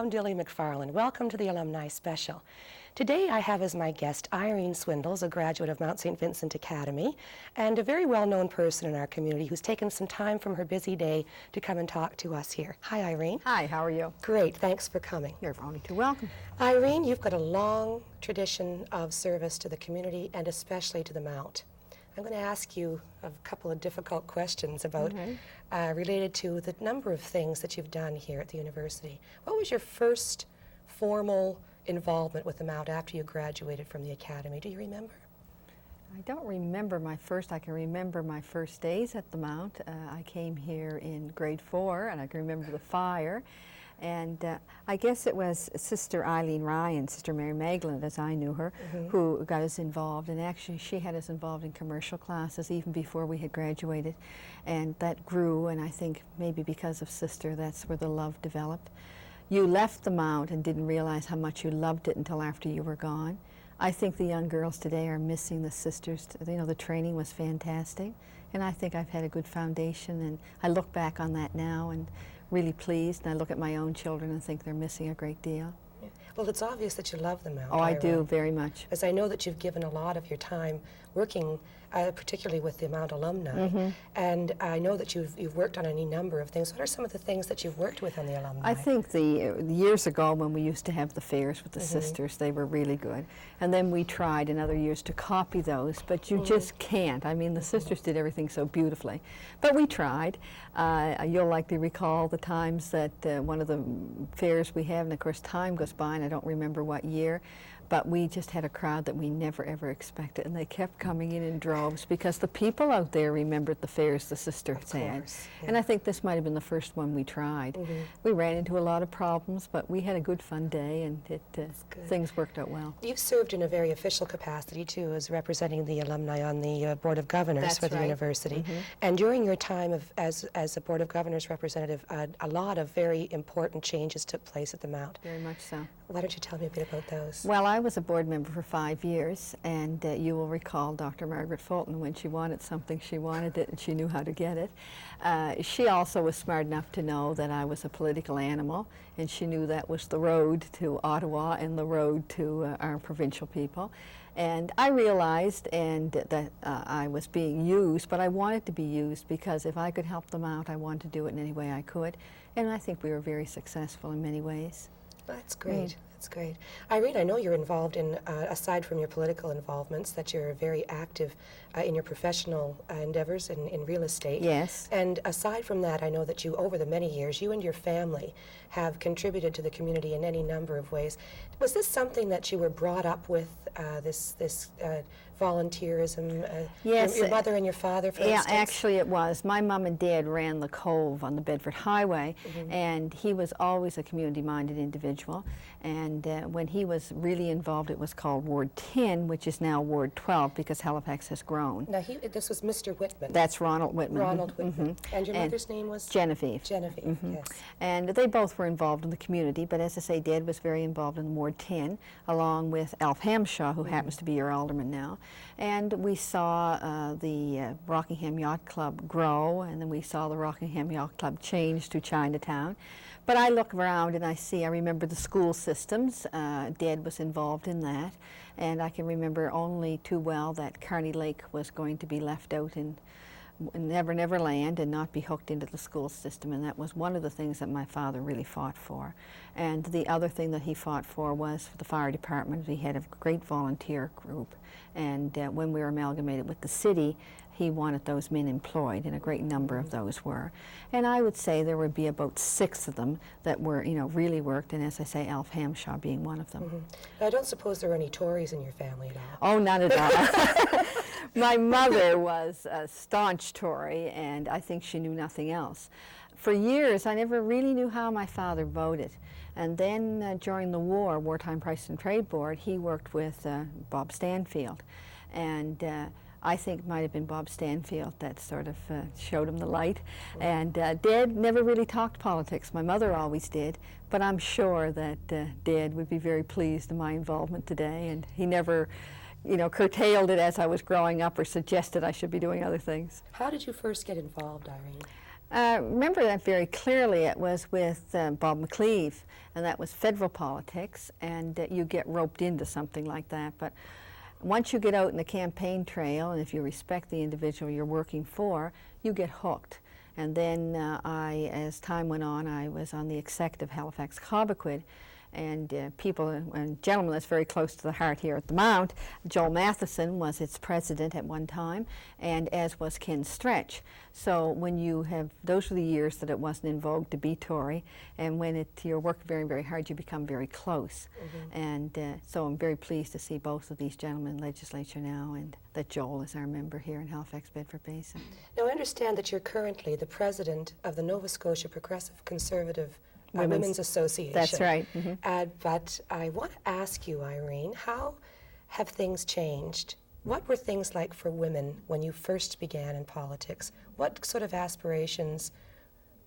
I'm Dilly MacFarlane. Welcome to the Alumni Special. Today I have as my guest Irene Swindelles, a graduate of Mount St. Vincent Academy, and a very well-known person in our community who's taken some time from her busy day to come and talk to us here. Hi, Irene. Hi, how are you? Great, thanks for coming. You're only too welcome. Irene, you've got a long tradition of service to the community and especially to the Mount. I'm going to ask you a couple of difficult questions about related to the number of things that you've done here at the university. What was your first formal involvement with the Mount after you graduated from the academy? Do you remember? I don't remember my first. I can remember my first days at the Mount. I came here in grade 4, and I can remember the fire. And I guess it was Sister Eileen Ryan, Sister Mary Magdalene, as I knew her, who got us involved. And actually, she had us involved in commercial classes even before we had graduated. And that grew, and I think maybe because of Sister, that's where the love developed. You left the Mount and didn't realize how much you loved it until after you were gone. I think the young girls today are missing the sisters. You know, the training was fantastic. And I think I've had a good foundation, and I look back on that now and really pleased, and I look at my own children and think they're missing a great deal. Yeah. Well, it's obvious that you love the Mount. Oh, I do, very much. As I know that you've given a lot of your time working, particularly with the Mount alumni, and I know that you've worked on any number of things. What are some of the things that you've worked with on the alumni? I think the years ago when we used to have the fairs with the sisters, they were really good. And then we tried in other years to copy those, but you just can't. I mean, the sisters did everything so beautifully. But we tried. You'll likely recall the times that one of the fairs we have, and of course time goes by and I don't remember what year, but we just had a crowd that we never ever expected, and they kept coming in droves because the people out there remembered the fairs the sister had had. Yeah. And I think this might have been the first one we tried. We ran into a lot of problems, but we had a good fun day, and things worked out well. You served in a very official capacity too, as representing the alumni on the Board of Governors for the university. And during your time as a Board of Governors representative, a lot of very important changes took place at the Mount. Very much so. Why don't you tell me a bit about those? Well, I was a board member for 5 years, and you will recall Dr. Margaret Fulton, when she wanted something, she wanted it, and she knew how to get it. She also was smart enough to know that I was a political animal, and she knew that was the road to Ottawa and the road to our provincial people. And I realized that I was being used, but I wanted to be used because if I could help them out, I wanted to do it in any way I could. And I think we were very successful in many ways. That's great. That's great. Irene, I know you're involved in, aside from your political involvements, that you're very active in your professional endeavors in real estate. Yes. And aside from that, I know that you, over the many years, you and your family have contributed to the community in any number of ways. Was this something that you were brought up with, this volunteerism? Yes. Your mother and your father, for instance? Yeah, actually it was. My mom and dad ran the Cove on the Bedford Highway, and he was always a community-minded individual. And when he was really involved, it was called Ward 10, which is now Ward 12, because Halifax has grown. Now, this was Mr. Whitman. That's Ronald Whitman. Ronald Whitman. And your mother's name was? Genevieve. Genevieve, yes. And they both were involved in the community, but as I say, Dad was very involved in Ward 10, along with Alf Hamshaw, who happens to be your alderman now. And we saw the Rockingham Yacht Club grow, and then we saw the Rockingham Yacht Club change to Chinatown. But I look around and I remember the school systems. Dad was involved in that. And I can remember only too well that Carney Lake was going to be left out in Never Never Land and not be hooked into the school system. And that was one of the things that my father really fought for. And the other thing that he fought for was for the fire department. We had a great volunteer group. And when we were amalgamated with the city, he wanted those men employed, and a great number of those were. And I would say there would be about 6 of them that were, really worked, and as I say, Alf Hamshaw being one of them. I don't suppose there were any Tories in your family at all? Oh, not at all. My mother was a staunch Tory, and I think she knew nothing else. For years, I never really knew how my father voted. And then during the war, Wartime Price and Trade Board, he worked with Bob Stanfield. And I think it might have been Bob Stanfield that sort of showed him the light. And Dad never really talked politics. My mother always did. But I'm sure that Dad would be very pleased in my involvement today. And he never, curtailed it as I was growing up or suggested I should be doing other things. How did you first get involved, Irene? Remember that very clearly. It was with Bob McLeave, and that was federal politics, and you get roped into something like that. But once you get out in the campaign trail, and if you respect the individual you're working for, you get hooked. And then as time went on, I was on the executive Halifax Cobequid, and people, and gentlemen that's very close to the heart here at the Mount, Joel Matheson was its president at one time, and as was Ken Stretch. So when you have, those were the years that it wasn't in vogue to be Tory, and when you're working very, very hard, you become very close. And so I'm very pleased to see both of these gentlemen in legislature now, and that Joel is our member here in Halifax Bedford Basin. Now I understand that you're currently the president of the Nova Scotia Progressive Conservative Women's Association. That's right. But I want to ask you, Irene, how have things changed? What were things like for women when you first began in politics? What sort of aspirations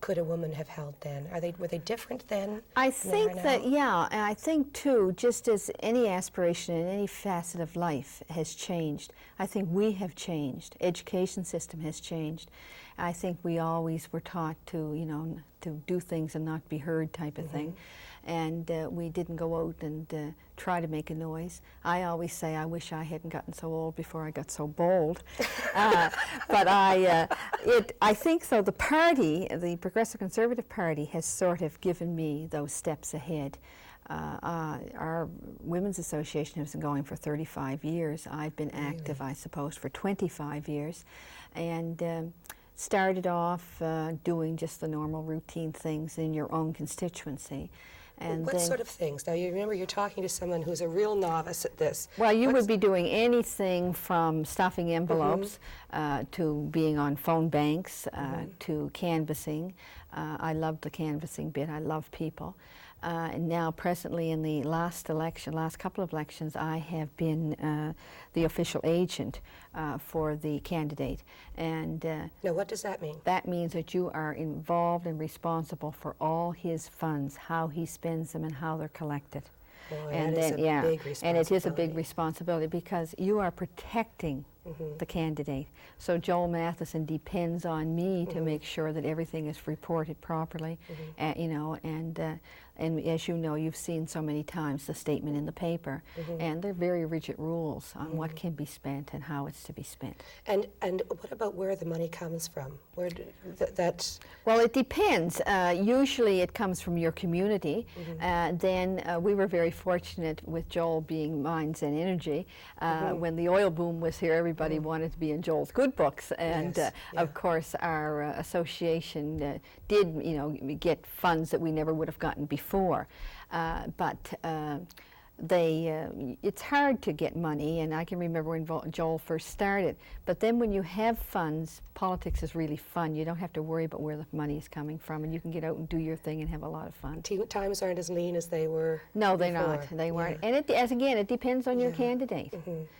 could a woman have held then? Were they different then? I think that, yeah, and I think too, just as any aspiration in any facet of life has changed, I think we have changed. Education system has changed. I think we always were taught to, you know, to do things and not be heard type of thing. And we didn't go out and try to make a noise. I always say I wish I hadn't gotten so old before I got so bold. But I think so. The party, the Progressive Conservative Party, has sort of given me those steps ahead. Our Women's Association has been going for 35 years. I've been active, I suppose, for 25 years. And started off doing just the normal routine things in your own constituency. And what sort of things? Now, you remember you're talking to someone who's a real novice at this. Well, you would be doing anything from stuffing envelopes to being on phone banks to canvassing. I love the canvassing bit. I love people. And now, presently, in the last couple of elections, I have been the official agent for the candidate. And now, what does that mean? That means that you are involved and responsible for all his funds, how he spends them, and how they're collected. Boy, and that is a big responsibility. And it is a big responsibility because you are protecting the candidate. So Joel Matheson depends on me to make sure that everything is reported properly, you know, and as you know, you've seen so many times the statement in the paper, and they're very rigid rules on what can be spent and how it's to be spent. And what about where the money comes from? Where that's? Well, it depends. Usually it comes from your community. Then we were very fortunate with Joel being Mines and Energy. When the oil boom was here, everybody wanted to be in Joel's good books, and of course our association did, you know, get funds that we never would have gotten before. It's hard to get money, and I can remember when Joel first started. But then when you have funds, politics is really fun. You don't have to worry about where the money is coming from, and you can get out and do your thing and have a lot of fun. Times aren't as lean as they were. No, they're before. Not. They weren't. And again, it depends on your candidate,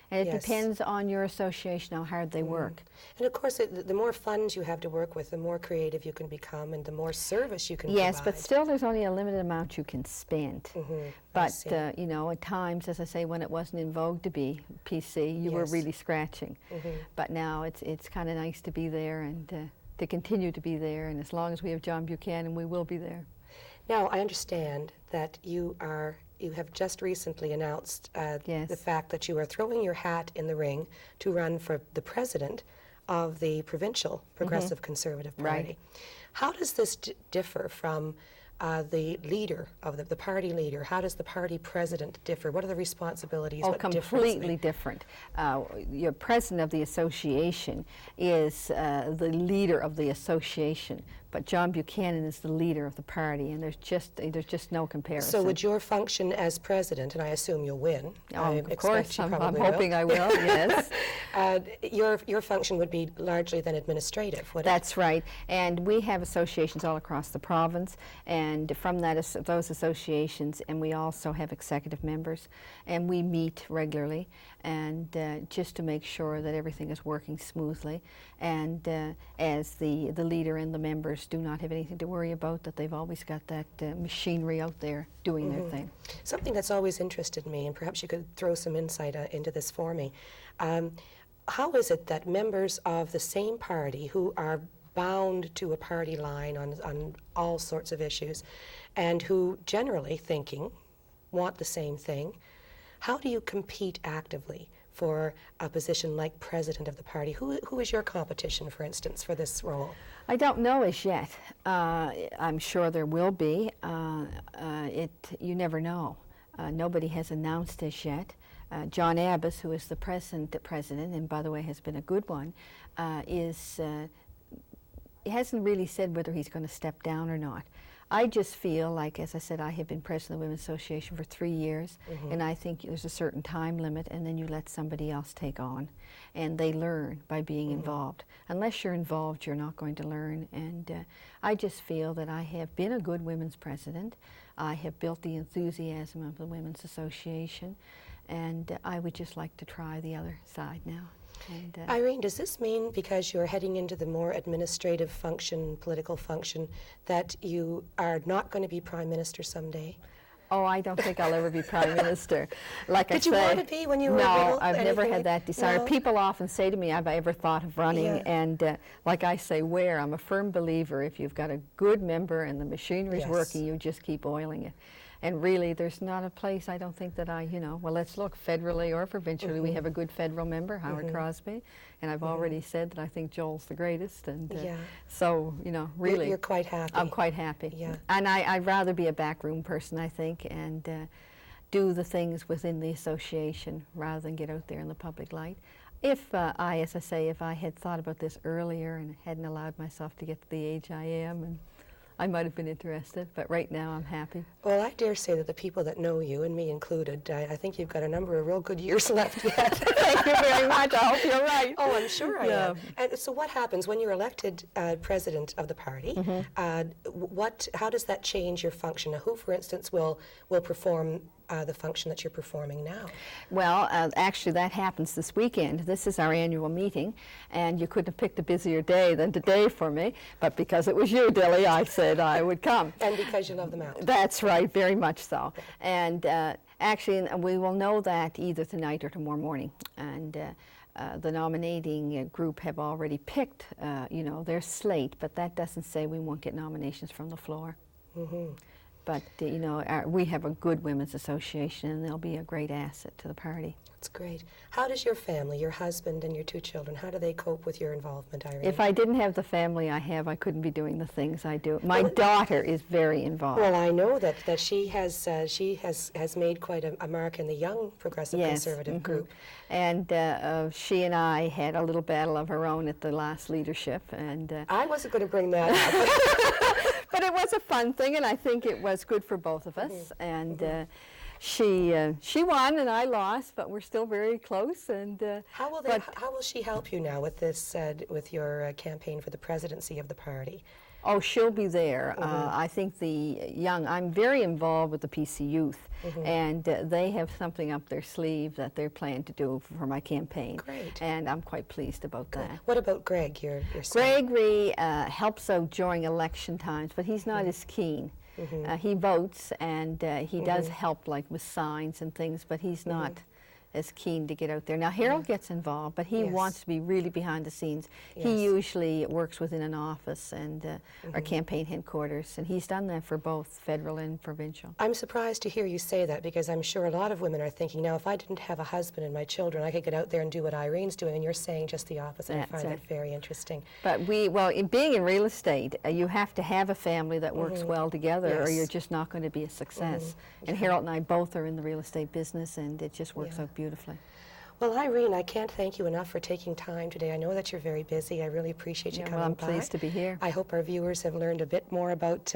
and it depends on your association how hard they work. And of course, the more funds you have to work with, the more creative you can become, and the more service you can provide. Yes, but still, there's only a limited amount you can spend. But you know, at times, as I say, when it wasn't in vogue to be PC, you were really scratching. But now it's kind of nice to be there and to continue to be there. And as long as we have John Buchanan, we will be there. Now, I understand that you have just recently announced the fact that you are throwing your hat in the ring to run for the president of the provincial Progressive Conservative Party. Right. How does this differ from the leader of the party leader? How does the party president differ? What are the responsibilities? Oh, what completely different. Your president of the association is the leader of the association, but John Buchanan is the leader of the party, and there's just no comparison. So would your function as president, and I assume you'll win? Oh, of course, I'm hoping I will, yes. Your function would be largely then administrative, wouldn't it? That's right, and we have associations all across the province, and from those associations, and we also have executive members, and we meet regularly, and just to make sure that everything is working smoothly, and as the leader and the members do not have anything to worry about, that they've always got that machinery out there doing their thing. Something that's always interested me, and perhaps you could throw some insight into this for me. How is it that members of the same party who are bound to a party line on all sorts of issues, and who generally thinking want the same thing. How do you compete actively for a position like president of the party? Who is your competition, for instance, for this role? I don't know as yet. I'm sure there will be. You never know. Nobody has announced as yet. John Abbas, who is the present president, and by the way has been a good one, he hasn't really said whether he's going to step down or not. I just feel like, as I said, I have been president of the Women's Association for 3 years, and I think there's a certain time limit, and then you let somebody else take on. And they learn by being involved. Unless you're involved, you're not going to learn. And I just feel that I have been a good women's president. I have built the enthusiasm of the Women's Association, and I would just like to try the other side now. And, Irene, does this mean, because you're heading into the more administrative function, political function, that you are not going to be Prime Minister someday? Oh, I don't think I'll ever be Prime Minister. Like I say, did you want to be when you were no, little? I've never had that desire. No? People often say to me, have I ever thought of running? Yeah. And like I say, where? I'm a firm believer if you've got a good member and the machinery's Yes. working, you just keep oiling it. And really, there's not a place I don't think that well, let's look federally or provincially. We have a good federal member, Howard Crosby, and I've already said that I think Joel's the greatest. And so, really. You're quite happy. I'm quite happy. Yeah. And I'd rather be a backroom person, I think, and do the things within the association rather than get out there in the public light. If as I say, if I had thought about this earlier and hadn't allowed myself to get to the age I am, and I might have been interested, but right now I'm happy. Well, I dare say that the people that know you, and me included, I think you've got a number of real good years left yet. Thank you very much. I hope you're right. Oh, I'm sure I am. And so what happens when you're elected president of the party? How does that change your function? Now, who, for instance, will perform the function that you're performing now? Well, actually that happens this weekend. This is our annual meeting, and you couldn't have picked a busier day than today for me, but because it was you, Dilly, I said I would come. And because you love the mountain. That's right, very much so. And actually, we will know that either tonight or tomorrow morning. And the nominating group have already picked, their slate, but that doesn't say we won't get nominations from the floor. But, we have a good women's association, and they'll be a great asset to the party. That's great. How does your family, your husband and your 2 children, how do they cope with your involvement, Irene? If I didn't have the family I have, I couldn't be doing the things I do. My daughter is very involved. Well, I know that she has made quite a mark in the young progressive conservative group. And she and I had a little battle of our own at the last leadership. And I wasn't going to bring that up. But it was a fun thing, and I think it was good for both of us. And she won and I lost, but we're still very close. And how will she help you now with this with your campaign for the presidency of the party? Oh, she'll be there. I think I'm very involved with the PC Youth, and they have something up their sleeve that they're planning to do for my campaign. Great. And I'm quite pleased about that. What about Greg, your son? Gregory helps out during election times, but he's not as keen. He votes, and he does help, like with signs and things, but he's not as keen to get out there. Now, Harold gets involved, but he wants to be really behind the scenes. He usually works within an office and our campaign headquarters, and he's done that for both federal and provincial. I'm surprised to hear you say that, because I'm sure a lot of women are thinking, now, if I didn't have a husband and my children, I could get out there and do what Irene's doing, and you're saying just the opposite. I find that very interesting. But being in real estate, you have to have a family that works well together, or you're just not going to be a success. And Harold and I both are in the real estate business, and it just works out beautifully. Well, Irene, I can't thank you enough for taking time today. I know that you're very busy. I really appreciate you coming well, I'm by. pleased to be here. I hope our viewers have learned a bit more about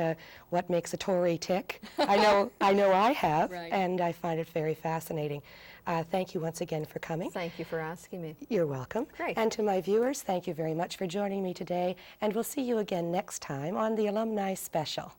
what makes a Tory tick. I know I have, and I find it very fascinating. Thank you once again for coming. Thank you for asking me. You're welcome. Great. And to my viewers, thank you very much for joining me today, and we'll see you again next time on the Alumni Special.